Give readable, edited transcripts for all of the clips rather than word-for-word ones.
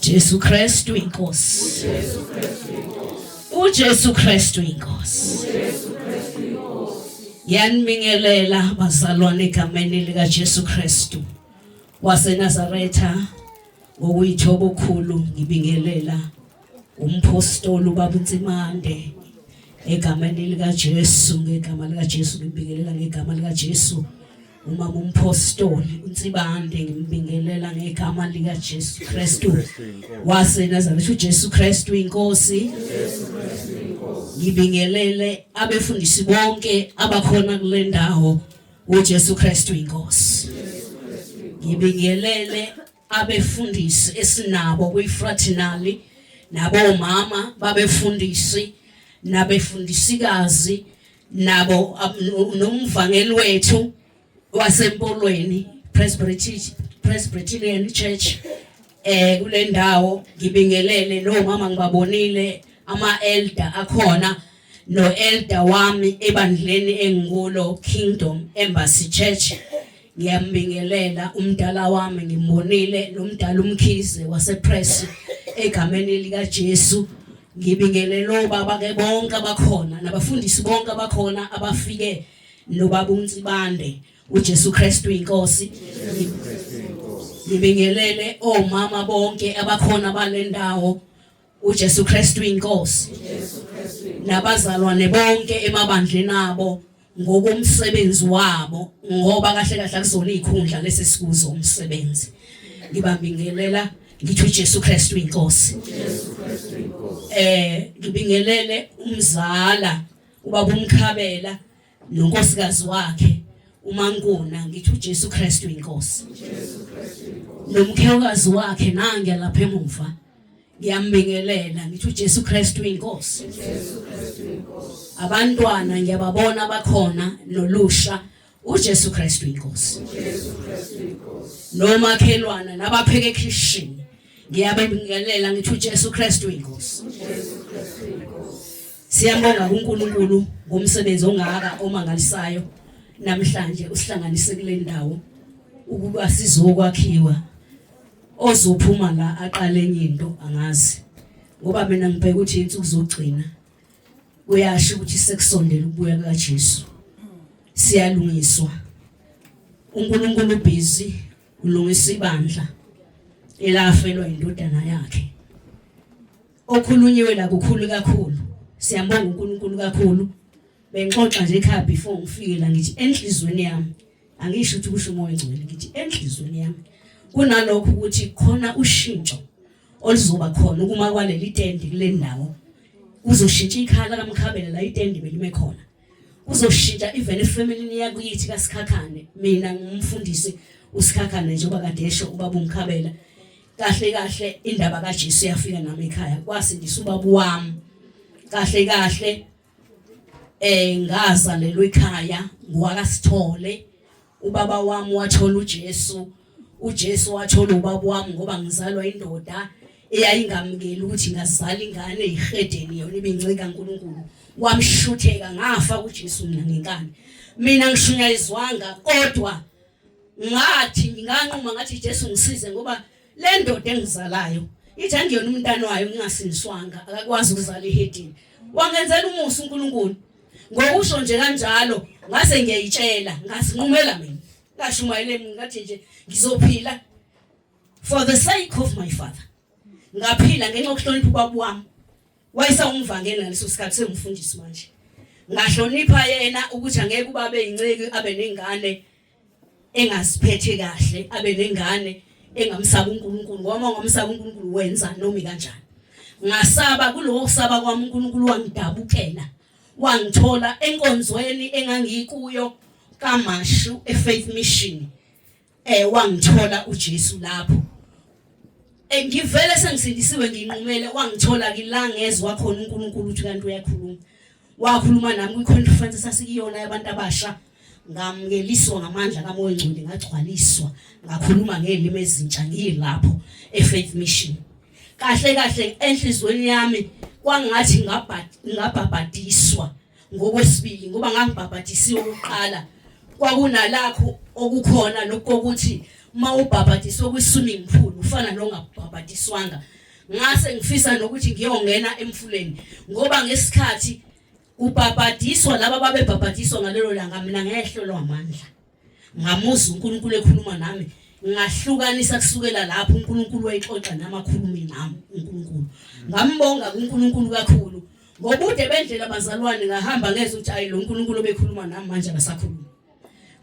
Jesu Kristu inkosi. uJesu Kristu inkosi. Yanibingelela bazalwane egameni lika Jesu Kristu waseNazaretha ngokuyithoba okukhulu ngibingelela umpostoli ubaba uNtsimande egameni lika Jesu ngegama lika Jesu ngibingelela ngegama lika Jesu umama umpostoli uNtsimande ngibingelela ngegama lika Jesu Kristu waseNazaretha uJesu Kristu inkosi. Ngibingelele abefundisi bonke abakhona kule ndawo uJesu Kristu inkosi. Ngibingelele abefundisi esinabo kwi-fraternally nabo mama babefundisi nabefundisikazi nabo nomvangeli wethu wasempolweni Presbyterian Church kule ndawo. Ngibingelele no mama ngibabonile ama-elder akhona no-elder wami ebandleni engikulo Kingdom Embassy Church. Ngiyambingelela umdala wami ngimbonile nomdala umkhize wasepress egameni lika Jesu. Ngibingelela obaba ke bonke abakhona nabafundisi bonke abakhona abafike nobaba uNtsimande uJesu Kristu inkosi. Ngibingelele omama bonke abakhona balendawo uJesu Kristu inkosi. Nabazalwane bonke emabandleni abo ngokumsebenzi wabo ngoba kahle kahle akuzona izikhundla lesikuzo umsebenzi. Ngibabingelela ngithi uJesu Kristu inkosi. Ngibingelele umzala ubaba uMkhabela nonkosikazi wakhe uMankuna ngithi uJesu Kristu inkosi. Nomkhekazi wakhe nange lapha emuva ngiyambingelela ngithi uJesu Kristu inkosi. Abantwana ngiyababona bakhona nolusha uJesu Kristu inkosi. Nomakhelwana nabapheke kitchen ngiyabingelela ngithi uJesu Kristu inkosi. Siyambonga uNkulunkulu ngomsebenzi ongaka omangalisayo namhlanje usihlanganise kule ndawo ukuba sizokwakhiwa. Ozophuma la aqale enye into angazi ngoba mina ngibheka ukuthi insuku zogcina uyasho ukuthi sekusondela ukubuya kaJesu. Siyalungiswa uNkulunkulu busy ulungisa ibandla elafelwa indodana yakhe. Okhulunyiwe la kukhulu kakhulu. Siyambonga uNkulunkulu kakhulu. Bengixoxa nje ekhaya before ngifike la ngithi enhlizweni yami angisho ukuthi kusho umoya engcwele ngithi enhlizweni yami kunalokho ukuthi khona ushintsho oluzoba khona ukuma kwaleli tende kule ndawo. Uzoshintsha ikhala kaMkhabela la itende belime khona. Uzoshintsha even ifamily yakuyithi kaSikhakhane. Mina ngumfundisi uSikhakhane njengoba kade esho ubaba uMkhabela. Kahle kahle indaba kaJesu yafika nami ekhaya kwasindisa ubaba wami. Kahle kahle ngazalelwa ekhaya ngwakaSithole. Ubaba wami wathola uJesu. uJesu wathola ubaba wami ngoba ngizalwa indoda eyayingamukeli ukuthi ngazala ingane ehedeni yona ibincika kaNkulunkulu. Wamshutheka ngafa kuJesu mina ngenkani. Mina ngishunyayizwanga kodwa ngathi nganquma ngathi Jesu ngisize ngoba le ndoda engizalayo ithi angiyona umntana wayo ngingasindiswanga akakwazi ukuzala ehedini. Wangenzela umusa uNkulunkulu. Ngokusho nje kanjalo ngase ngiyayitshela ngasinqumela mina. Ngashumayele mina ngathi nje ngizophila for the sake of my father. Ngaphila ngenxa yokuhlonipha ubaba wami. Wayesa umvangeli ngaleso sikhathi sengifundisi manje. Ngahlonipha yena ukuthi angeke ubabe inceki abe nengane engasiphethe kahle, abe nengane engamsaba uNkulunkulu. Ngoba ngamsaba uNkulunkulu wenza noma kanjani. Ngasaba kuloko kusaba kwami uNkulunkulu wangidabukela. Wangithola enkonzweni engangikuyo kaMashu eFaith Mission. Wangithola uJesu lapho. Ngivele sengisindisiwe nginqumele wangithola kilangezwe khona uNkulunkulu uthi kanti uyakhuluma. Wakhuluma nami kwi-conference sasikiyona yabantu abasha. Ngamukeliswa ngamandla kaMoya Ngcwele ngagcwaliswa. Ngakhuluma ngelimi ezintsha ngilapho eFaith Mission. Kahle kahle enhlizweni yami kwangathi ngabhabhadiswa ngokwesibili ngoba ngangibhabhadisiwe ukuqala. Kwakunalakho okukhona lokho ukuthi mawubhabhadiswe kwi-swimming pool kufana nongabhabhatiswanga. Ngase ngifisa nokuthi ngiyongena emfuleni ngoba ngesikhathi ubhabhadiswa laba babebhabhadiswa ngalelo langa mina ngehlelwa amandla. Ngamuza uNkulunkulu ekhuluma nami, ngahlukanisa kusukela lapho uNkulunkulu wayixoxa namakhulumi nami uNkulunkulu. Ngambonga uNkulunkulu kakhulu. Ngobude bendlela bazalwane ngahamba ngezwe ukuthi ayi lo uNkulunkulu obekhuluma nami manje akasakhuluma.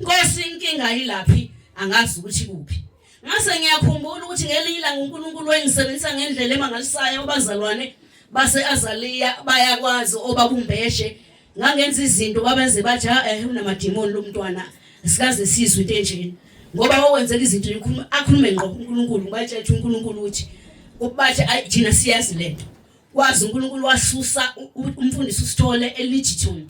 Nkosi inkinga yilaphi angazi ukuthi kuphi. Ngase ngiyakhumbula ukuthi ngelinye ilanga uNkulunkulu wengisebenzisa ngendlela emangalisayo abazalwane base Azaliya bayakwazi obabumbeshe ngangenza izinto babenze bathi unamadimoni lo mntwana sikaze sizwe into enjeni ngoba okwenzeka izinto akhulume ngqo uNkulunkulu batshela uNkulunkulu ukuthi ubathi thina siyazi lento kwazi uNkulunkulu wasusa umfundisi uSithole eLegiton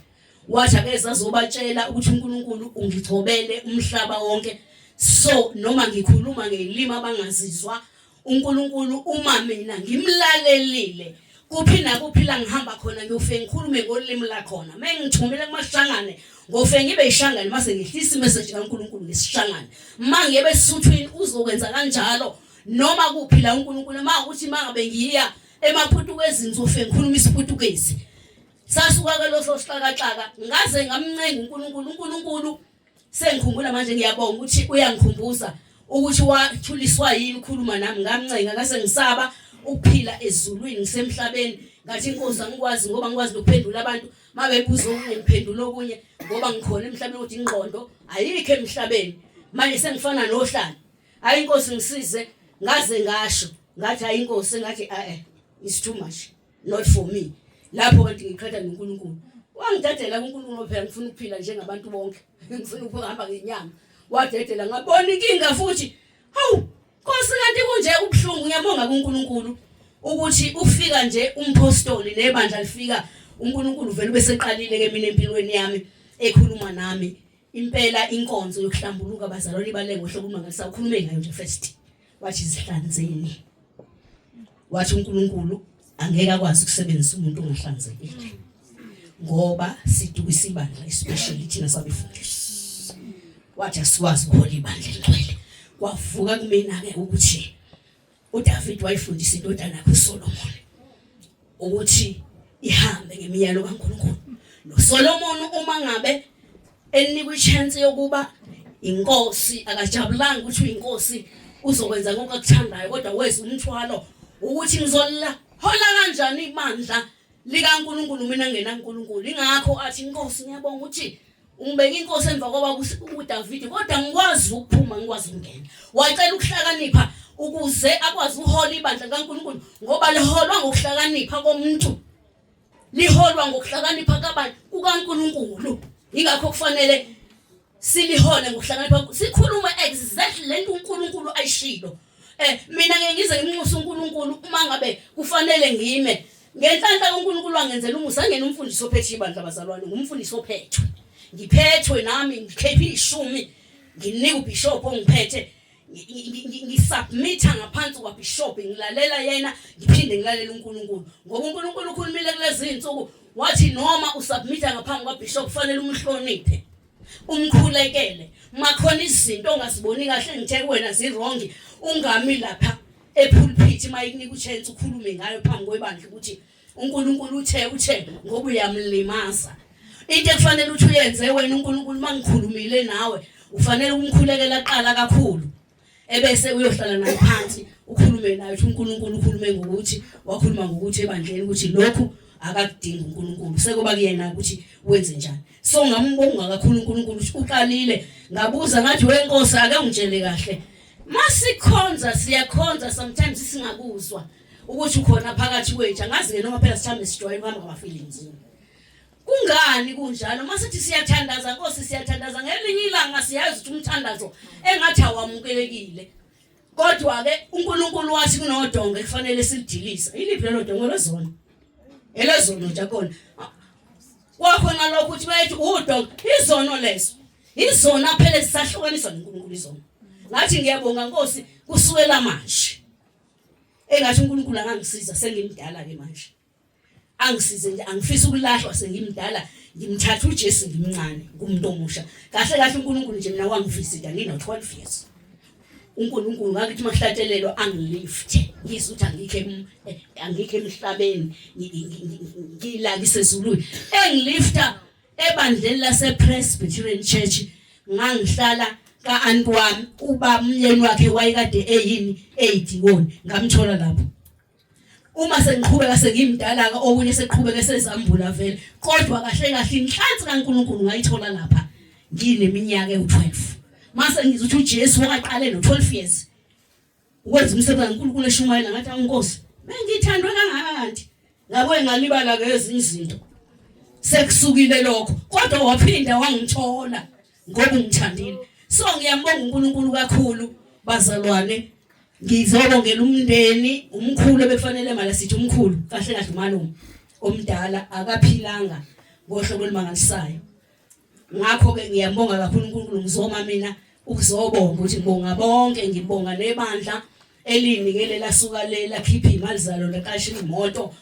wathi akeze azobatshela ukuthi uNkulunkulu ungithobele umhlaba wonke so noma ngikhuluma ngelimi abangazizwa uNkulunkulu uma mina ngimlalelile kuphi nakuphila ngihamba khona ngiyofika ngikhulume ngolimi la khona mengithumele kumashangane ngofike ngibe ishangane mase ngihlisa imessage kaNkulunkulu ngesishangane mangiye besuthwini uzokwenza kanjalo noma kuphi la uNkulunkulu ukuthi mangabe ngiya emaphutukezi ngizofike ngikhuluma isiPutukezi sasuka ke lo sohlakaxaka ngaze ngamncenga uNkulunkulu sengikhumbula manje ngiyabonga ukuthi uyangikhumbuza ukuthi wathuliswa yini ukukhuluma nami ngamncenga ngase ngisaba ukuphila ezulwini ngisemhlabeni ngathi inkosi angikwazi ngoba ngikwazi ukuphendula abantu mabebuza okunye ngiphendula okunye ngoba ngikhona emhlabeni ukuthi ingqondo ayikho emhlabeni manje sengifana nohlala hayi inkosi ngisize ngaze ngasho ngathi hayi inkosi ngathi it's too much not for me lapho kanti ngiqhatha noNkulunkulu wangidedela uNkulunkulu phela ngifuna ukuphila njengabantu bonke ngifuna ukuhamba ngenyama wadedela ngabona inkinga futhi hawu Nkosi kanti kunje ubhlungu ngiyabonga kuNkulunkulu ukuthi ufika nje umpostoli nebandla lifika uNkulunkulu vele beseqalile ke mina empilweni yami ekhuluma nami impela inkonzo yokuhlambuluka abazalwane balengo hlokuma ngasawukhulume ngayo nje first wathi zihlanzeni wathi uNkulunkulu angeke akwazi ukusebenzisa umuntu ongahlanzekile ngoba sidukisa ibandla especially thina sabefundisi wathi asikwazi ukuhola ibandla elingcwele wavuka kumina ke ukuthi uDavid wayifundisa indodana yakhe uSolomon ukuthi ihambe ngemiyalo kaNkulunkulu noSolomon uma ngabe enikwe ichance yokuba inkosi akajabulanga ukuthi uyinkosi uzokwenza konke akuthandayo kodwa wezi umthwalo ukuthi ngizola hola kanjani ibandla likaNkulunkulu mina ngenaNkulunkulu ingakho athi inkosi ngiyabonga ukuthi ungibeka inkosi emva kwaba uDavid kodwa ngikwazi ukuphuma ngikwazi ukungena wacela ukuhlakanipha ukuze akwazi uhola ibandla kaNkulunkulu ngoba liholwa ngokuhlakanipha komuntu liholwa ngokuhlakanipha kabantu kukaNkulunkulu ingakho kufanele silihole ngokuhlakanipha sikhulume exactly lento uNkulunkulu ayishilo mina ngeke ngize ngimnxusa uNkulunkulu uma ngabe kufanele ngime ngenhlanhla kaNkulunkulu wangenzela umusa ngene umfundisi ophethe ibandla abazalwane ngumfundisi ophethwe ngiphethwe nami ngikhephi ishumi nginika ubishop ongiphethe ngisubmita ngaphansi kwaBishop ngilalela yena ngiphinde ngilalela uNkulunkulu ngoba uNkulunkulu ukhulumile kulezi insuku wathi noma usubmita ngaphansi kwaBishop kufanele umhloniphe umkhulekele makhona izinto ongaziboni kahle ngithe wena zirong ungami lapha epulpit mayikunika uchance ukhulume ngayo phambi kwebandla ukuthi uNkulunkulu uthe ngoba uyamlimaza into ekufanele ukuthi uyenze wena uNkulunkulu mangikhulumile nawe ufanele umkhulekela qala kakhulu ebese uyohlala naye phansi ukhulume naye uthi uNkulunkulu ukhulume ngokuthi wakhuluma ngokuthi ebandleni ukuthi lokhu akakudingi uNkulunkulu sekuba kuyena ukuthi wenze njani so ngambonga kakhulu uNkulunkulu ukuthi uqalile ngabuza ngathi wenkosi ake ungitshele kahle masikhonza siyakhonza sometimes singakuzwa ukuthi ukhona phakathi kwethu angazi noma phela sithambe sijwayele ukuhamba ngama feelings kungani kunjalo masithi siyathandaza Nkosi siyathandaza ngelinye ilanga siyazi ukuthi umthandazo engathi awamukelekile kodwa ke uNkulunkulu wathi kunodonga kufanele silidilisa iliphi lelo donga lezona elezona nje khona wakhona lokho uthi bayithi udonga izono lezo izona phela zisahlukaniswa noNkulunkulu izona ngathi ngiyabonga Nkosi kusukela manje engathi uNkulunkulu angangisiza sengimdala ke manje angisize nje angifisa ukulahlwa sengimdala ngimthatha uJesu ngimncane kumuntu omusha kahle kahle uNkulunkulu nje mina wangifisa ngino 12 years uNkulunkulu ngakithi mahlatshelelo angilifte ngizwe ukuthi angikho emhlabeni ngila ngisezulwini engilifta ebandleni lase Presbyterian Church ngangihlala ka-anti wami uba umyeni wakhe wayekade eyini eyidikoni ngamthola lapho. Uma sengiqhubeka sengimdala okunye seqhubeka sezambula vele kodwa kahle kahle inhlansi kaNkulunkulu ngayithola lapha ngineminyaka ewu12 mase ngizwe ukuthi uJesu waqale no12 years ukwenza umsebenzi kaNkulunkulu eshumayela ngathi anginkosi bengithandwe kangakanti ngakho ngalibala ngezinye izinto sekusukile lokho kodwa waphinda wangithola ngoba ngithandile. So ngiyambonga uNkulunkulu kakhulu bazalwane. Ngizobongela umndeni umkhulu ebefanele mala sithi umkhulu kahle kahle umalume omdala akaphilanga ngohlobo olumangalisayo. Ngakho ke ngiyambonga kakhulu uNkulunkulu ngizoma mina ukuzobonga ukuthi ngibonga bonke ngibonga nebandla elinikele lasuka lakhipha imali zalo laqasha imoto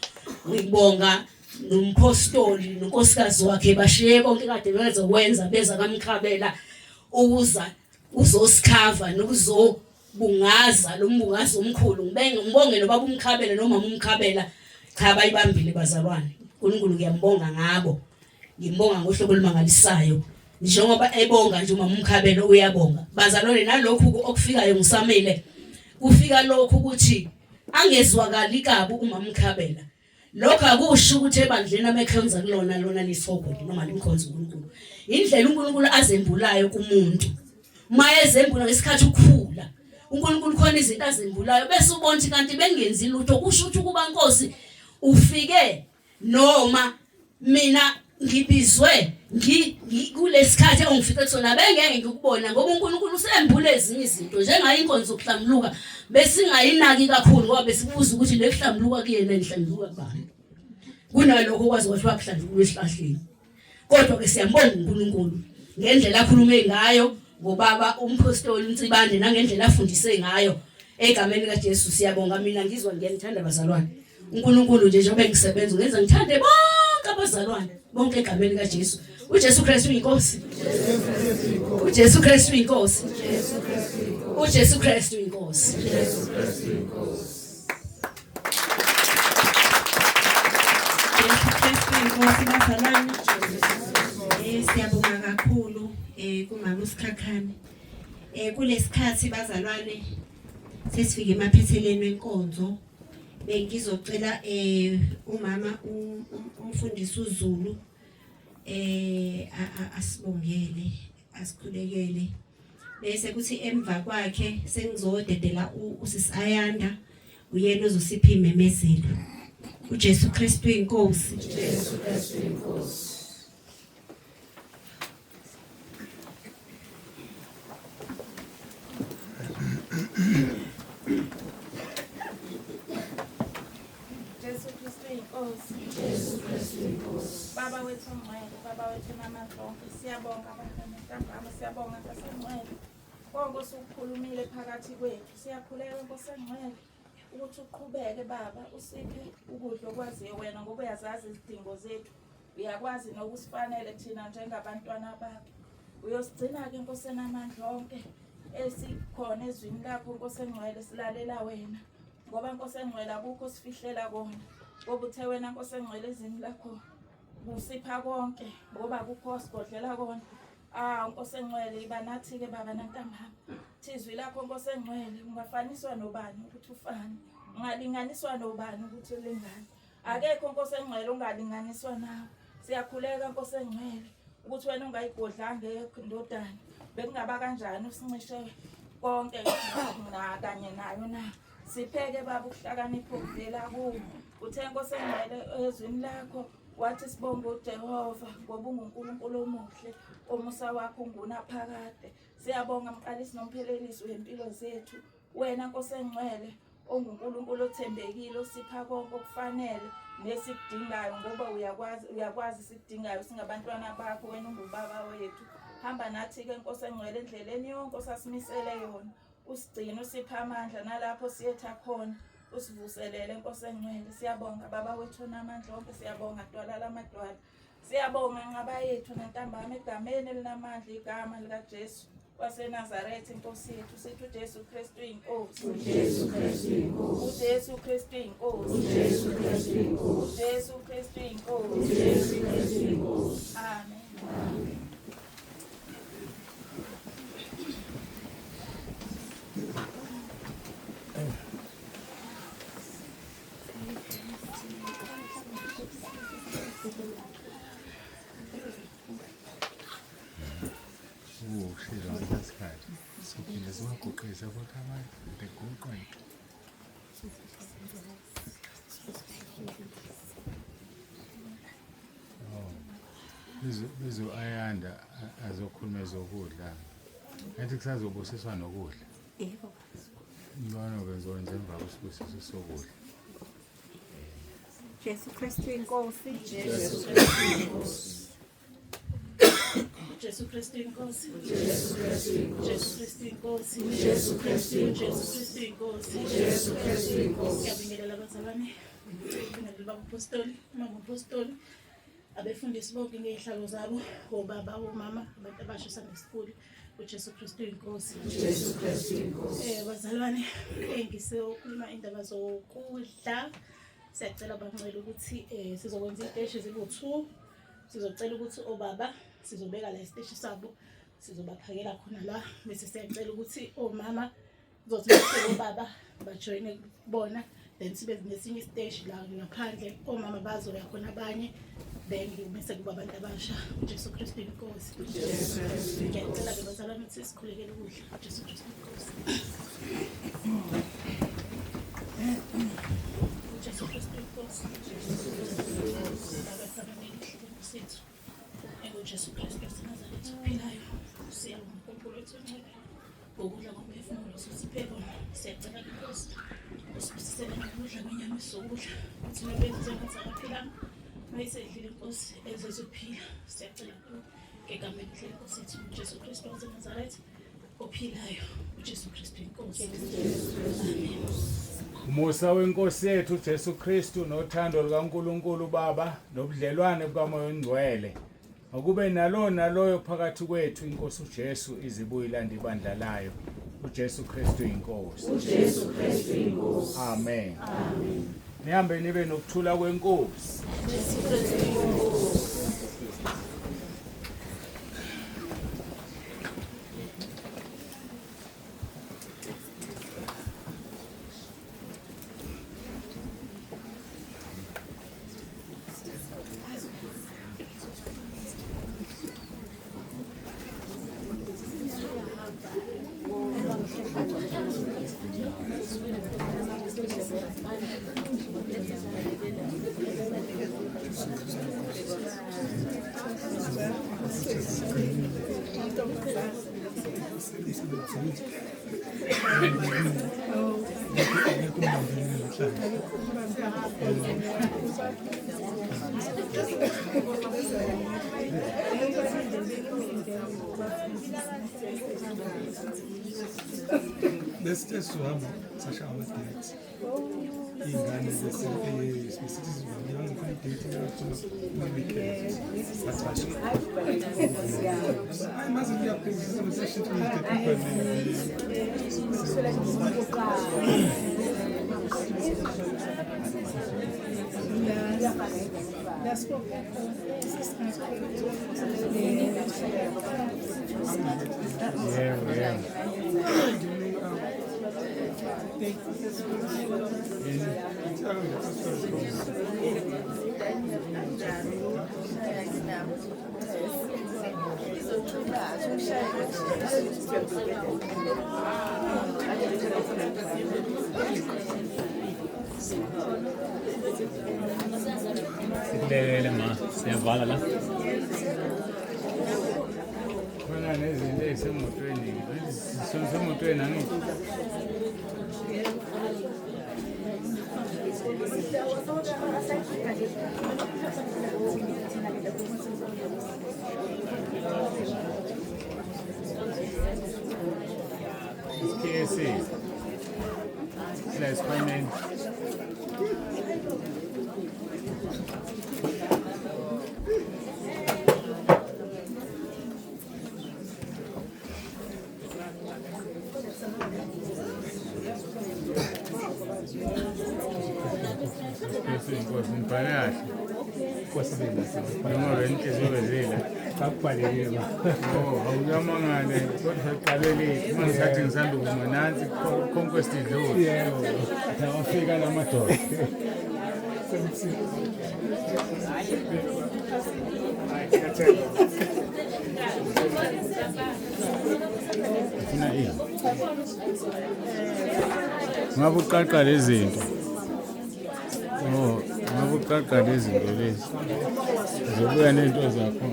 ngibonga nomphostoli nonkosikazi wakhe bashiye konke kade bezokwenza beza kaMkhabela ukuza uzosikhava nokuzobungaza lo mbungazo omkhulu ngibonge nobaba uMkhabela nomama uMkhabela cha bayibambile bazalwane. uNkulunkulu ngiyambonga ngabo ngimbonga ngohlobo olumangalisayo njengoba ebonga nje umama uMkhabela uyabonga bazalwane. Nalokhu okufikayo ngisamile kufika lokhu ukuthi angezwakali kabi umama uMkhabela. Lokho akusho ukuthi ebandleni amekhonza kulona lona lisogodi noma limkhonza uNkulunkulu. Indlela uNkulunkulu azembulayo kumuntu mayezembula ngesikhathi ukukhula uNkulunkulu khona izinto azembulayo bese ubona ukuthi kanti bengenzi lutho kusho ukuthi kuba Nkosi ufike noma mina ngibizwe kulesikhathi ongifike kusona bengeke ngikubona ngoba uNkulunkulu usembule ezinye izinto njengayo inkonzo okuhlamluka besingayinaki kakhulu ngoba besibuza ukuthi le kuhlamluka kuyena enhlamluka kubani kunalokho kwazi ukuthi wakuhlamluka esihlahleni. Kodwa ke siyambonga uNkulunkulu ngendlela akhulume ngayo ngobaba umpostoli uNtsibande nangendlela afundise ngayo egameni kaJesu. Siyabonga. Mina ngizwa ngiyanithanda bazalwane. uNkulunkulu nje njengoba ngisebenza ngenza ngithande bonke abazalwane bonke egameni kaJesu. uJesu Kristu uyinkosi. uJesu Kristu uyinkosi. uJesu Kristu uyinkosi. Bazalwane siyabonga kakhulu kumama uSikhakhane. Kulesikhathi bazalwane sesifike emaphetheleni wenkonzo bengizocela umama umfundisi uZulu asibongele asikhulekele bese kuthi emva kwakhe sengizodedela uSisayanda uyena ozosipha imemezelo. uJesu Kristu inkosi. uJesu Kristu inkosi. Jesu Kristu inkosi. Jesu Kristu inkosi. Baba wethu ongcwele, baba wethu namandla, siyabonga abantwana ntambama, siyabonga ngasengcwele. Konke osukukhulumile phakathi kwethu, siyakhuleka nkosengcwele ukuthi uqhubeke baba usiphe ukudla okwaziyo wena ngoba uyazazi izidingo zethu. Uyakwazi nokusifanele thina njengabantwana bakho. Uyosigcina ke nkosena amandla onke esikhona ezwini lakho nkosengcwele silalela wena. Ngoba nkosengcwele akukho sifihlela kona. Ngoba uthe wena nkosengcwele ezini lakho busipha konke ngoba akukho sigodlela kona. Nkosengcwele iba nathi ke baba nantambama. Thizwi lakho nkosengcwele ungafaniswa nobani ukuthi ufane. Ungalinganiswa nobani ukuthi ulingane. Akekho nkosengcwele ungalinganiswa nawe. Siyakhuleka nkosengcwele ukuthi wena ungayigodlanga ndodana. Bekungaba kanjani usincishe konke na kanye nayo na. Sipheke baba ukuhlakanipha okuvela kuwe. Uthe nkosengcwele ezwini lakho wathi sibonge uJehova ngoba unguNkulunkulu omuhle omusa wakho ungunaphakade. Siyabonga mqalisi nomphelelisi wempilo zethu. Wena nkosengcwele onguNkulunkulu othembekile osipha konke okufanele nesikudingayo ngoba uyakwazi sikudingayo singabantwana bakho wena ungubaba wethu. Hamba nathi ke nkosengcwele endleleni yonke osasimisele yona. Usigcine usipha amandla nalapho siyetha khona usivuselele nkosengcwele. Siyabonga baba wethu namandla onke, siyabonga dwala lamadwala. Siyabonga ngaba yethu nantambama egameni elinamandla igama likaJesu waseNazaretha inkosi yethu sithi uJesu Kristu inkosi uJesu Kristu inkosi uJesu Kristu inkosi uJesu Kristu inkosi uJesu Kristu inkosi uJesu Kristu inkosi amen Ushilo ngesikhathi sophinde siwaguqise futhi abantu beguqwe bizo ayanda azokhuluma ezokudla ngathi kusazobusiswa nokudla Yebo. ngibona bezokwenza emva kwesibusiso sokudla Jesu Kristu inkosi. Jesu Kristu inkosi Jesu Kristu inkosi. Jesu Kristu inkosi Jesu Kristu inkosi. Jesu Kristu Jesu inkosi Kristu inkosi. Jesu Kristu inkosi Ngiyabingelela abazalwane. Ngibingelela baba apostoli, mama apostoli. Abefundisi bonke ngezihlalo zabo, obaba, omama, abantu abasha Sunday school. uJesu Kristu inkosi. Jesu Kristu inkosi Bazalwane, ngiseyokhuluma indaba zokudla. Siyacela bancela ukuthi sizokwenza iziteshi zibu2. Sizocela ukuthi obaba sizobeka la isiteshi sabo. Sizobaphakela khona la bese siyacela ukuthi omama kuzothi bese obaba bajoine bona then sibe nesinye isiteshi la ngaphandle omama bazoya khona abanye then bese kuba abantu abasha uJesu Kristu inkosi. Jesu Kristu Ngiyacela ke bazalwane ukuthi sikhulekele ukudla uJesu Kristu inkosi. uJesu Kristu inkosi. Baba sabanini sethu enguJesu Kristu waseNazaretha ophilayo siyabonga uNkulunkulu wethu oncedo ngokudla komphefumulo sosiphe kona siyacela inkosi usibusisele ngokudla kwenyama esokudla ukuthi nobenze ngathi abaphilanga mayisedlile inkosi ezezophila siyacela ngegama elihle inkosi yethu uJesu Kristu waseNazaretha ophilayo uJesu Kristu inkosi. Amen. Umusa wenkosi yethu uJesu Kristu nothando lukaNkulunkulu Baba nobudlelwane bukaMoya oNgcwele akube naloyo phakathi kwethu inkosi uJesu izibuyilanda ibandla layo uJesu Kristu inkosi uJesu Kristu inkosi amen amen nihambe nibe nokuthula kwenkosi Jesu Kristu inkosi Lesihamba sasha ama-dates iy'ngane zesizivamile ngifuna i-date kwi-weekend bathashe hayi maze kuyaphezisa meseshithi Sikulelele ma siyavala la khona nezinto ezisemotweni zisemotweni angithi KSC let's find in inkosi nibhale kahle. Ngoba inhliziyo bezile. Akubhalekile ba. Awuyamangale kodwa saqalelile uma ngisathi ngisanda ukuma nansi conquest idlule. Yebo. Awafika lamadoda. Funa ini? Ngabe uqaqala izinto. Ngabe uqaqala izinto lezi. Uzobuya nento zakho.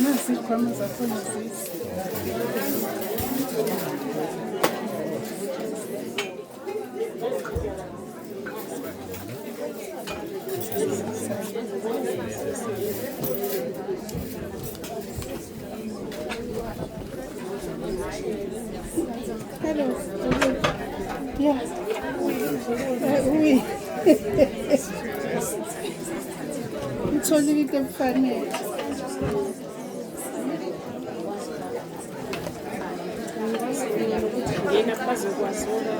Nasi izikhwama zakhona zisi. Hello. Yeah. Oui. Ngitholile into efanele. Ngena phazu kwasona.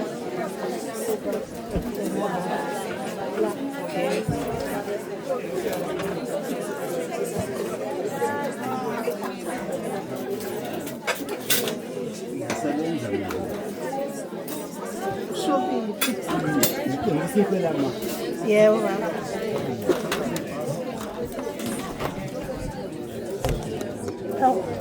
Yebo baba. Oh.